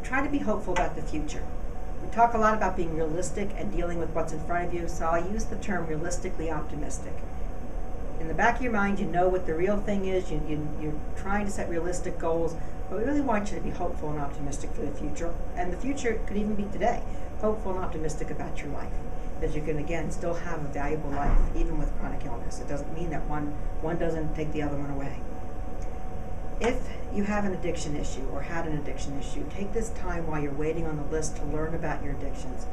try to be hopeful about the future. We talk a lot about being realistic and dealing with what's in front of you, so I'll use the term realistically optimistic. In the back of your mind, you know what the real thing is. You're trying to set realistic goals, but we really want you to be hopeful and optimistic for the future. And the future could even be today. Hopeful and optimistic about your life. That you can, again, still have a valuable life, even with chronic illness. It doesn't mean that one doesn't take the other one away. If you have an addiction issue or had an addiction issue, take this time while you're waiting on the list to learn about your addictions.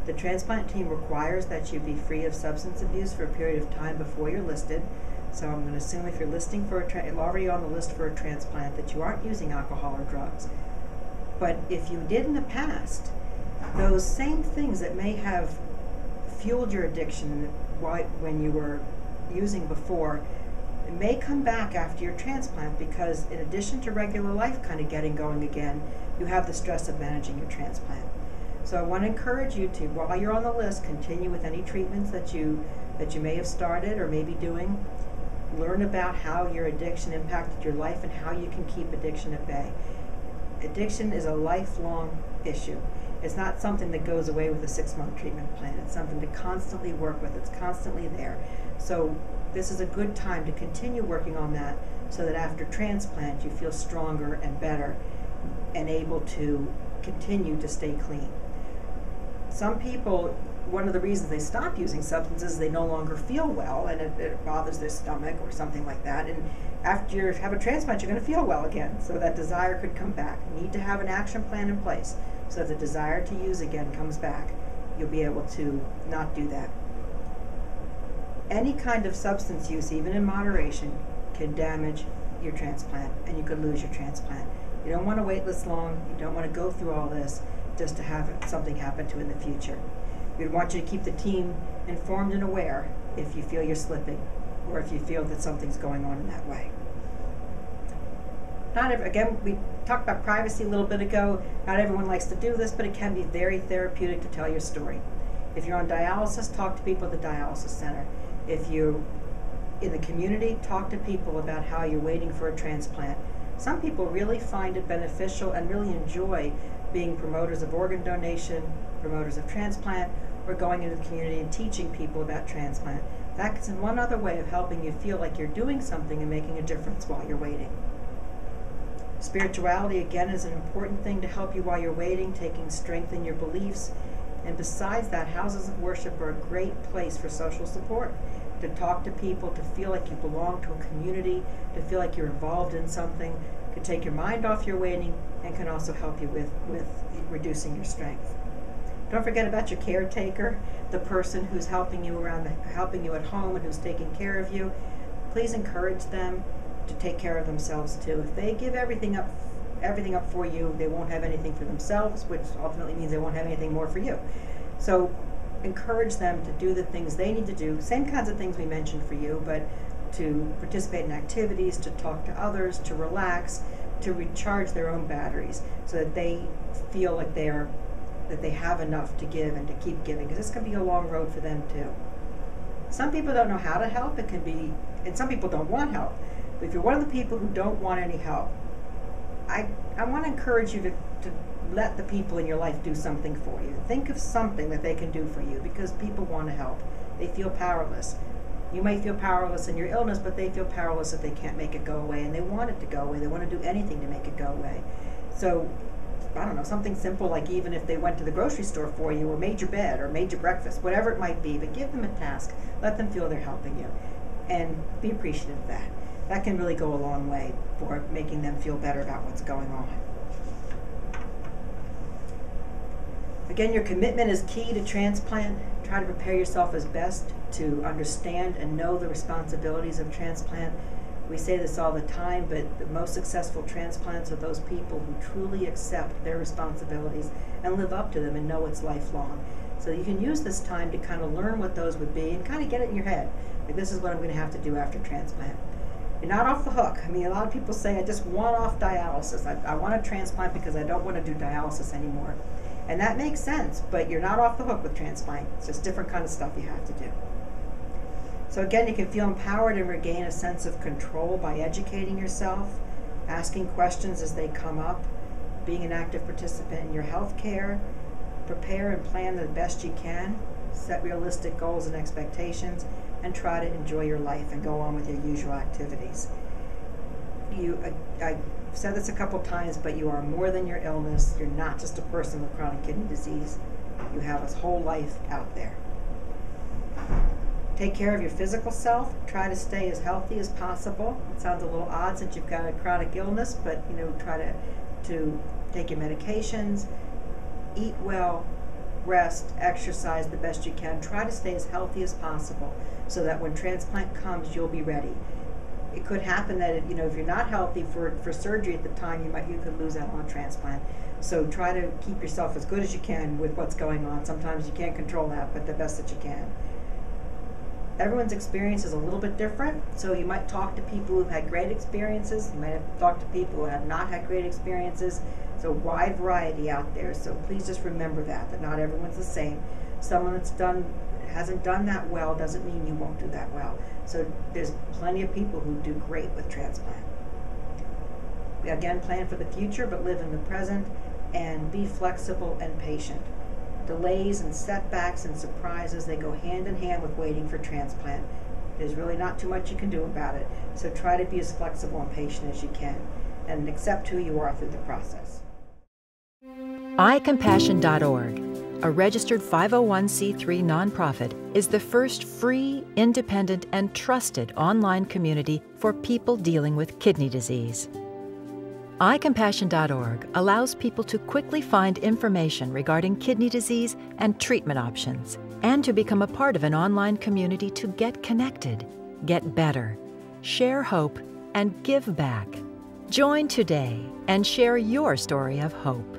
The transplant team requires that you be free of substance abuse for a period of time before you're listed. So I'm going to assume if you're listing for already on the list for a transplant that you aren't using alcohol or drugs. But if you did in the past, those same things that may have fueled your addiction when you were using before, it may come back after your transplant, because in addition to regular life kind of getting going again, you have the stress of managing your transplant. So I want to encourage you to, while you're on the list, continue with any treatments that you may have started or may be doing. Learn about how your addiction impacted your life and how you can keep addiction at bay. Addiction is a lifelong issue. It's not something that goes away with a 6-month treatment plan. It's something to constantly work with. It's constantly there. So this is a good time to continue working on that so that after transplant you feel stronger and better and able to continue to stay clean. Some people, one of the reasons they stop using substances is they no longer feel well, and it bothers their stomach or something like that. And after you have a transplant, you're going to feel well again. So that desire could come back. You need to have an action plan in place so if the desire to use again comes back, you'll be able to not do that. Any kind of substance use, even in moderation, can damage your transplant, and you could lose your transplant. You don't want to wait this long. You don't want to go through all this just to have something happen to in the future. We'd want you to keep the team informed and aware if you feel you're slipping or if you feel that something's going on in that way. Again, we talked about privacy a little bit ago. Not everyone likes to do this, but it can be very therapeutic to tell your story. If you're on dialysis, talk to people at the dialysis center. If you're in the community, talk to people about how you're waiting for a transplant. Some people really find it beneficial and really enjoy being promoters of organ donation, promoters of transplant, or going into the community and teaching people about transplant. That's one other way of helping you feel like you're doing something and making a difference while you're waiting. Spirituality, again, is an important thing to help you while you're waiting, taking strength in your beliefs. And besides that, houses of worship are a great place for social support, to talk to people, to feel like you belong to a community, to feel like you're involved in something, can take your mind off your waiting, and can also help you with reducing your strength. Don't forget about your caretaker, the person who's helping you at home and who's taking care of you. Please encourage them to take care of themselves too. If they give everything up for you, they won't have anything for themselves, which ultimately means they won't have anything more for you. So encourage them to do the things they need to do, same kinds of things we mentioned for you, but to participate in activities, to talk to others, to relax, to recharge their own batteries so that they feel like they have enough to give and to keep giving, because this can be a long road for them too. Some people don't know how to help, and some people don't want help. But if you're one of the people who don't want any help, I want to encourage you to let the people in your life do something for you. Think of something that they can do for you, because people want to help. They feel powerless. You might feel powerless in your illness, but they feel powerless if they can't make it go away, and they want it to go away. They want to do anything to make it go away. So, I don't know, something simple like even if they went to the grocery store for you or made your bed or made your breakfast, whatever it might be, but give them a task. Let them feel they're helping you, and be appreciative of that. That can really go a long way for making them feel better about what's going on. Again, your commitment is key to transplant. Try to prepare yourself as best to understand and know the responsibilities of transplant. We say this all the time, but the most successful transplants are those people who truly accept their responsibilities and live up to them and know it's lifelong. So you can use this time to kind of learn what those would be and kind of get it in your head. Like, this is what I'm going to have to do after transplant. You're not off the hook. I mean, a lot of people say, I just want off dialysis. I want a transplant because I don't want to do dialysis anymore. And that makes sense, but you're not off the hook with transplant. It's just different kind of stuff you have to do. So again, you can feel empowered and regain a sense of control by educating yourself, asking questions as they come up, being an active participant in your health care. Prepare and plan the best you can. Set realistic goals and expectations, and try to enjoy your life and go on with your usual activities. I've said this a couple times, but you are more than your illness. You're not just a person with chronic kidney disease. You have a whole life out there. Take care of your physical self. Try to stay as healthy as possible. It sounds a little odd since you've got a chronic illness, but try to take your medications, eat well, rest, exercise the best you can. Try to stay as healthy as possible so that when transplant comes, you'll be ready. It could happen that if you're not healthy for surgery at the time, you could lose out on a transplant. So try to keep yourself as good as you can with what's going on. Sometimes you can't control that, but the best that you can. Everyone's experience is a little bit different, so you might talk to people who've had great experiences. You might have talked to people who have not had great experiences. So wide variety out there. So please just remember that not everyone's the same. Someone that's hasn't done that well doesn't mean you won't do that well. So there's plenty of people who do great with transplant. Again, plan for the future, but live in the present and be flexible and patient. Delays and setbacks and surprises, they go hand in hand with waiting for transplant. There's really not too much you can do about it. So try to be as flexible and patient as you can and accept who you are through the process. iCompassion.org, a registered 501c3 nonprofit, is the first free, independent, and trusted online community for people dealing with kidney disease. iCompassion.org allows people to quickly find information regarding kidney disease and treatment options, and to become a part of an online community to get connected, get better, share hope, and give back. Join today and share your story of hope.